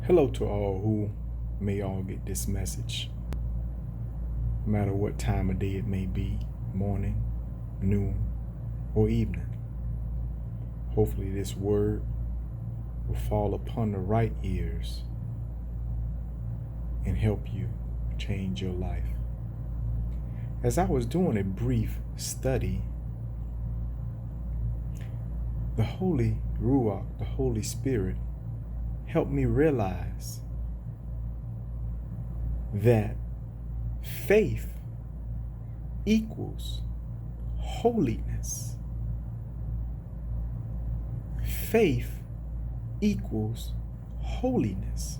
Hello to all who may all get this message, no matter what time of day it may be, morning, noon, or evening. Hopefully this word will fall upon the right ears and help you change your life. As I was doing a brief study, the Holy Ruach, the Holy Spirit, helped me realize that faith equals holiness. Faith equals holiness,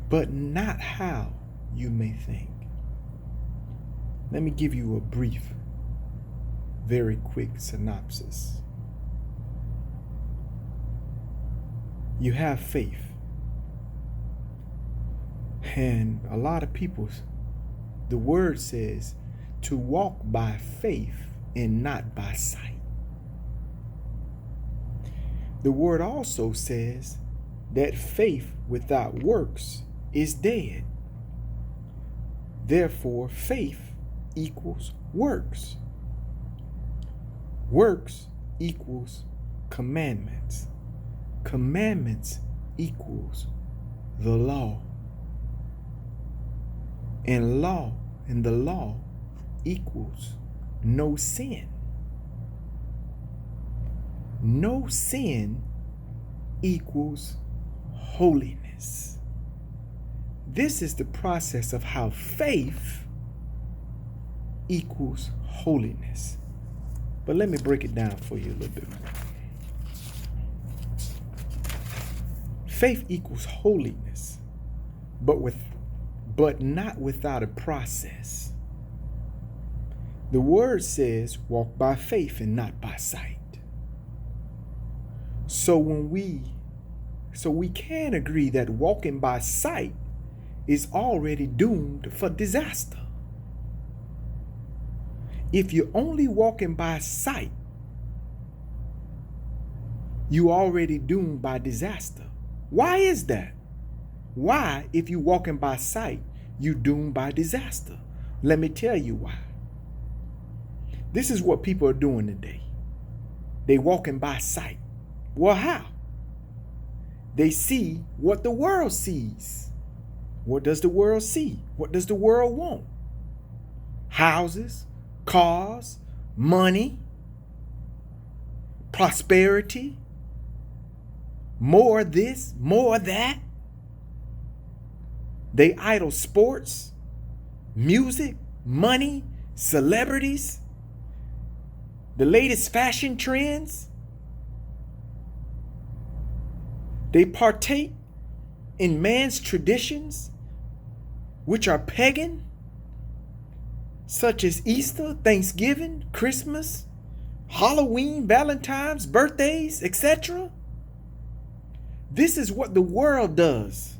but not how you may think. Let me give you a brief, very quick synopsis. You have faith. And a lot of people, the word says to walk by faith and not by sight. The word also says that faith without works is dead. Therefore, faith equals works. Works equals commandments. Commandments equals the law. And the law equals no sin. No sin equals holiness. This is the process of how faith equals holiness. But let me break it down for you a little bit more. Faith equals holiness, but not without a process. The word says, walk by faith and not by sight. So we can agree that walking by sight is already doomed for disaster. If you're only walking by sight, you already doomed by disaster. Why is that? Why, if you're walking by sight, you doomed by disaster? Let me tell you why. This is what people are doing today. They walking by sight. Well, how? They see what the world sees. What does the world see? What does the world want? Houses, cars, money, prosperity, more this, more that. They idol sports, music, money, celebrities, the latest fashion trends. They partake in man's traditions, which are pagan, such as Easter, Thanksgiving, Christmas, Halloween, Valentine's, birthdays, etc. This is what the world does.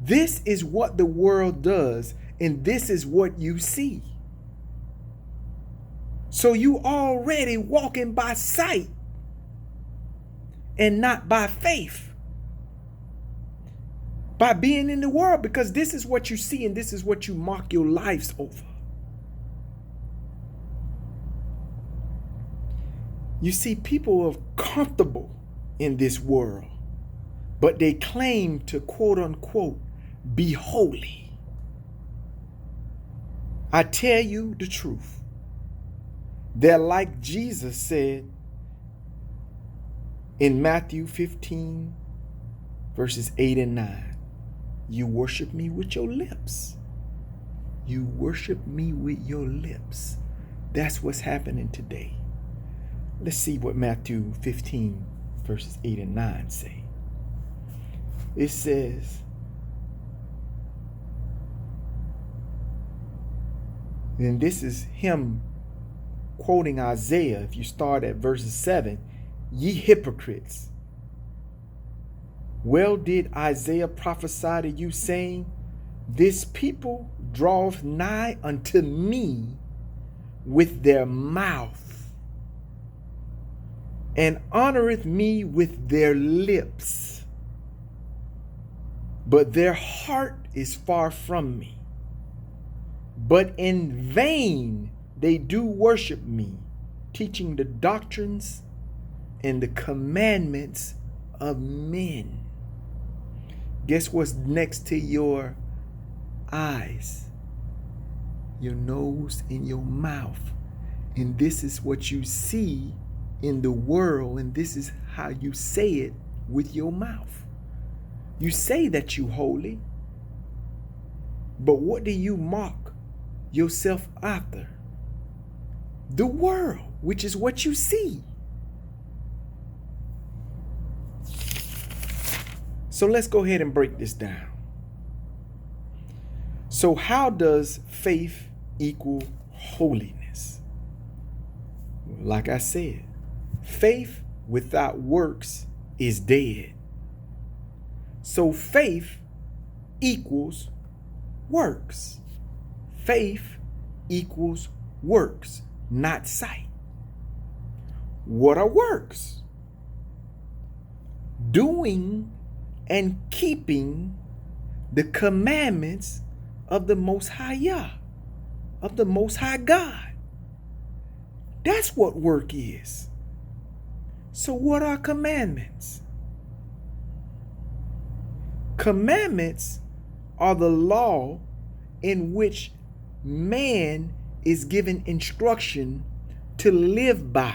This is what the world does, and this is what you see. So you already walking by sight and not by faith. By being in the world, because this is what you see and this is what you mark your lives over. You see, people are comfortable in this world, but they claim to quote unquote be holy. I tell you the truth. They're like Jesus said in Matthew 15 verses 8 and 9. You worship me with your lips. You worship me with your lips. That's what's happening today. Let's see what Matthew 15 verses 8 and 9 say. It says, and this is him quoting Isaiah. If you start at verses 7, ye hypocrites, well did Isaiah prophesy to you, saying, this people draweth nigh unto me with their mouth, and honoreth me with their lips, but their heart is far from me. But in vain they do worship me, teaching the doctrines and the commandments of men. Guess what's next to your eyes? Your nose and your mouth. And this is what you see in the world, and this is how you say it with your mouth. You say that you holy, but what do you mock yourself after? The world, which is what you see. So let's go ahead and break this down. So how does faith equal holiness? Like I said, faith without works is dead. So faith equals works. Faith equals works, not sight. What are works? Doing and keeping the commandments of the Most High Yah, of the Most High God. That's what work is. So what are commandments? Commandments are the law in which man is given instruction to live by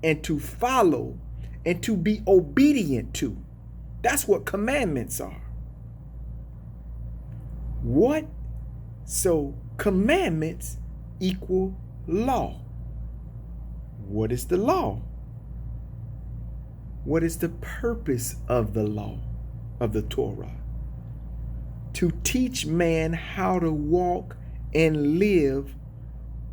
and to follow and to be obedient to. That's what commandments are. What? So commandments equal law. What is the law? What is the purpose of the law of the Torah? To teach man how to walk and live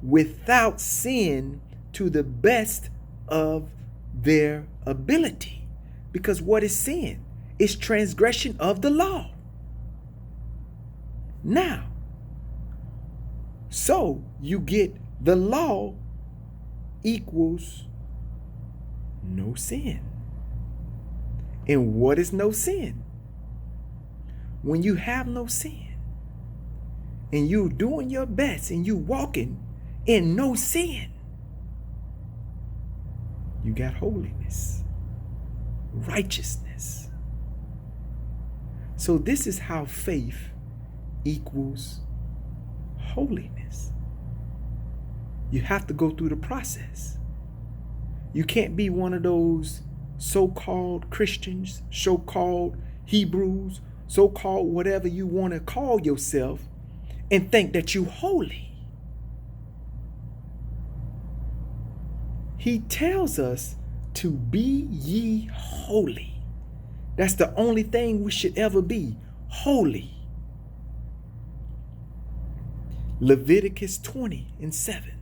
without sin to the best of their ability. Because what is sin? It's transgression of the law. Now, so you get the law equals no sin. And what is no sin? When you have no sin and you doing your best and you walking in no sin, you got holiness, righteousness. So this is how faith equals holiness. You have to go through the process. You can't be one of those so-called Christians, so-called Hebrews, so-called whatever you want to call yourself and think that you holy. He tells us to be ye holy. That's the only thing we should ever be, holy. Leviticus 20:7.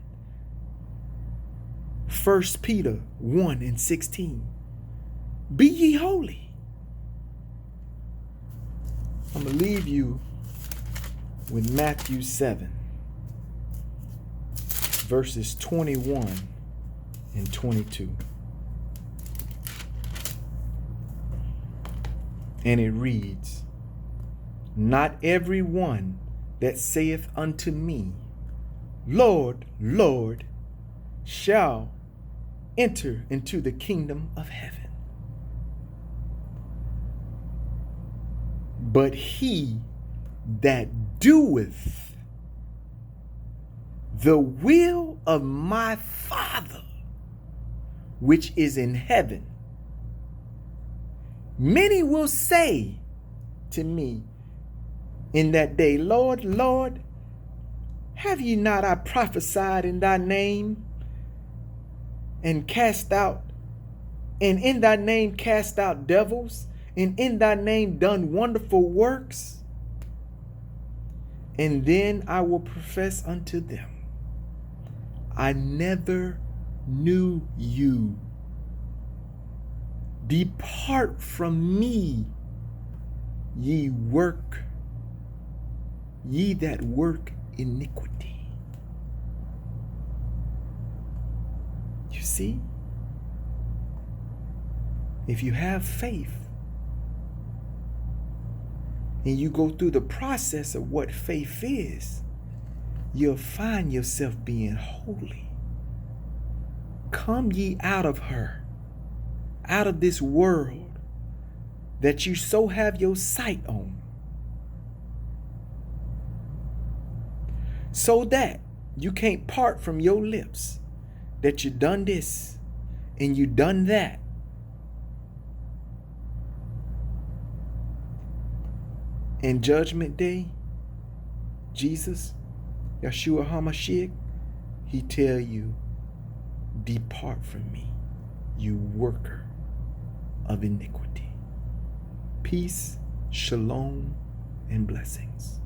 1 Peter 1:16. Be ye holy. I'm going to leave you with Matthew 7, verses 21 and 22. And it reads, Not every one that saith unto me, Lord, Lord, shall enter into the kingdom of heaven, but he that doeth the will of my Father which is in heaven. Many will say to me in that day, Lord, Lord, have ye not I prophesied in thy name, and in thy name cast out devils, and in thy name done wonderful works? And then I will profess unto them, I never knew you. Depart from me, ye that work iniquity. You see, if you have faith, and you go through the process of what faith is, you'll find yourself being holy. Come ye out of her, out of this world that you so have your sight on, so that you can't part from your lips that you done this and you done that. In Judgment Day, Jesus, Yeshua HaMashiach, he tell you, depart from me, you worker of iniquity. Peace, shalom, and blessings.